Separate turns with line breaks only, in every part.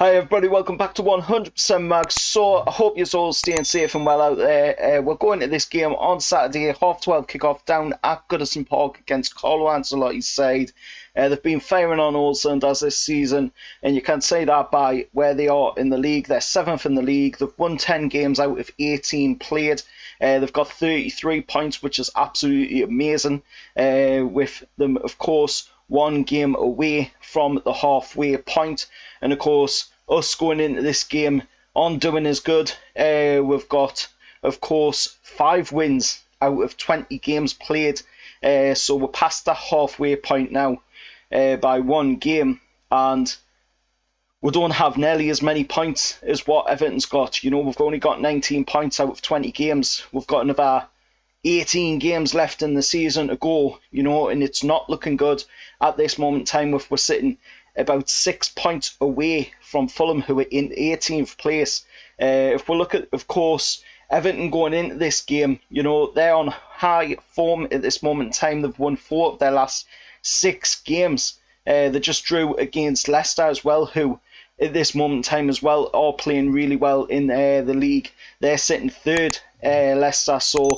Hi everybody, welcome back to 100% Mag. So I hope you're all staying safe and well out there. We're going to this game on Saturday, half 12 kickoff down at Goodison Park against Carlo Ancelotti's side. They've been firing on all cylinders this season, and you can say that by where they are in the league. They're 7th in the league. They've won 10 games out of 18 played. They've got 33 points, which is absolutely amazing. With them, of course, one game away from the halfway point. And of course, us going into this game on doing as good. We've got, of course, 5 wins out of 20 games played. So we're past the halfway point now by 1 game. And we don't have nearly as many points as what Everton's got. You know, we've only got 19 points out of 20 games. We've got another 18 games left in the season to go, you know, and it's not looking good at this moment in time. If we're sitting about 6 points away from Fulham, who are in 18th place. If we look at, of course, Everton going into this game, you know, they're on high form at this moment in time. They've won 4 of their last 6 games. They just drew against Leicester as well, who at this moment in time as well are playing really well in the league. They're sitting 3rd, Leicester, so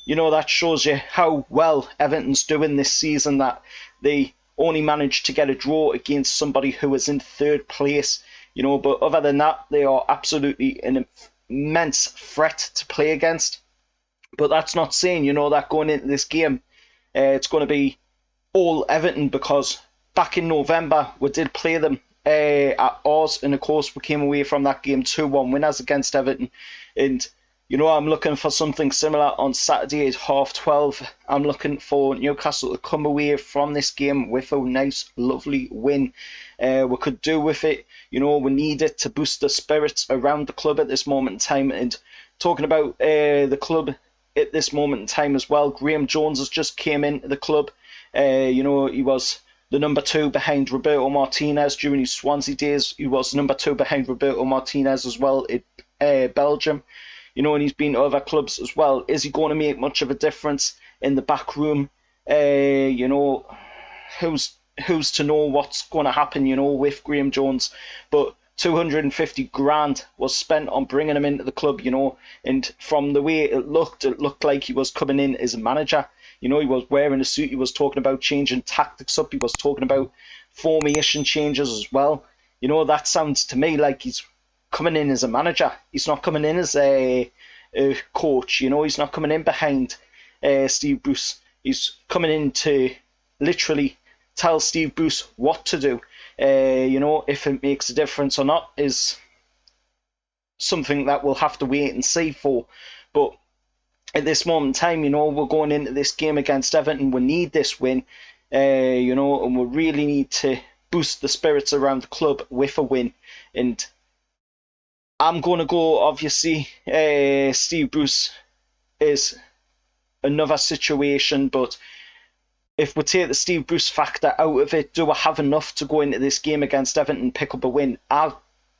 you know, that shows you how well Everton's doing this season, that they only managed to get a draw against somebody who was in 3rd place. You know, but other than that, they are absolutely an immense threat to play against. But that's not saying, you know, that going into this game, it's going to be all Everton, because back in November, we did play them at ours, and of course, we came away from that game 2-1 winners against Everton. And you know, I'm looking for something similar on Saturday at half 12. I'm looking for Newcastle to come away from this game with a nice, lovely win. We could do with it. You know, we need it to boost the spirits around the club at this moment in time. And talking about the club at this moment in time as well, Graham Jones has just came into the club. You know, he was the number 2 behind Roberto Martinez during his Swansea days. He was number 2 behind Roberto Martinez as well at Belgium. You know, and he's been to other clubs as well. Is he going to make much of a difference in the back room? You know, who's to know what's going to happen, you know, with Graham Jones. But 250 grand was spent on bringing him into the club, you know, and from the way it looked like he was coming in as a manager. You know, he was wearing a suit, he was talking about changing tactics up, he was talking about formation changes as well. You know, that sounds to me like he's coming in as a manager. He's not coming in as a coach, you know, he's not coming in behind Steve Bruce. He's coming in to literally tell Steve Bruce what to do. You know, if it makes a difference or not is something that we'll have to wait and see for. But at this moment in time, you know, we're going into this game against Everton. We need this win, you know, and we really need to boost the spirits around the club with a win. And I'm going to go, obviously, Steve Bruce is another situation, but if we take the Steve Bruce factor out of it, do I have enough to go into this game against Everton and pick up a win? I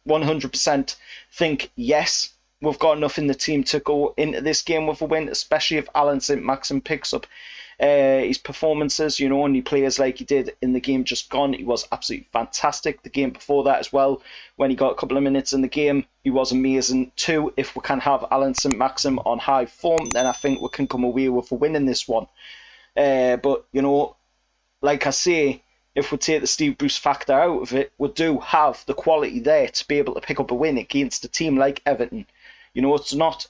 100% think yes, we've got enough in the team to go into this game with a win, especially if Alan St-Maxim picks up his performances, you know, and he plays like he did in the game just gone. He was absolutely fantastic. The game before that as well, when he got a couple of minutes in the game, he was amazing too. If we can have Alan St-Maxim on high form, then I think we can come away with a win in this one. But, you know, like I say, if we take the Steve Bruce factor out of it, we do have the quality there to be able to pick up a win against a team like Everton. You know, it's not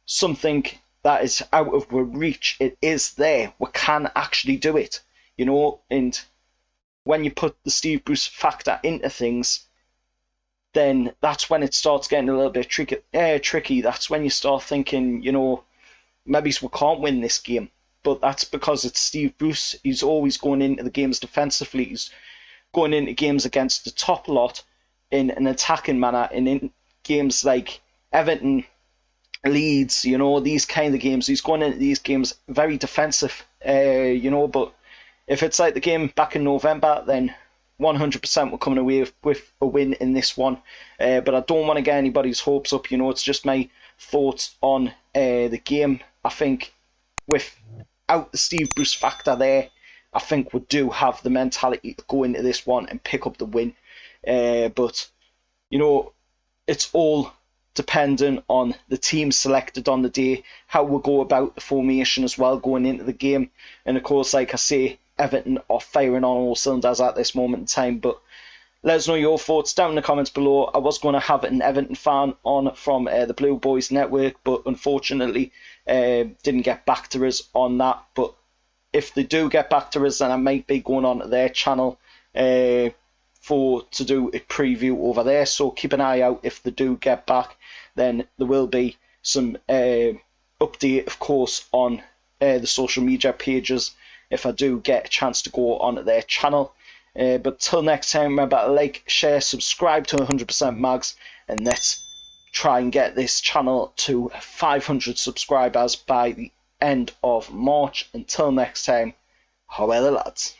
something that is out of our reach. It is there. We can actually do it, you know. And when you put the Steve Bruce factor into things, then that's when it starts getting a little bit tricky. That's when you start thinking, you know, maybe we can't win this game. But that's because it's Steve Bruce. He's always going into the games defensively. He's going into games against the top lot in an attacking manner. And in games like Everton, Leeds, you know, these kind of games, he's going into these games very defensive, you know. But if it's like the game back in November, then 100% we're coming away with a win in this one. But I don't want to get anybody's hopes up, you know. It's just my thoughts on the game. I think without the Steve Bruce factor there, I think we do have the mentality to go into this one and pick up the win. But you know, it's all dependent on the team selected on the day, how we go about the formation as well going into the game. And of course, like I say, Everton are firing on all cylinders at this moment in time. But let us know your thoughts down in the comments below. I was going to have an Everton fan on from the Blue Boys Network, but unfortunately didn't get back to us on that. But if they do get back to us, then I might be going on to their channel to do a preview over there. So keep an eye out. If they do get back, then there will be some update, of course, on the social media pages if I do get a chance to go onto their channel. But till next time, remember to like, share, subscribe to 100% Mags, and let's try and get this channel to 500 subscribers by the end of March. Until next time, how are the lads?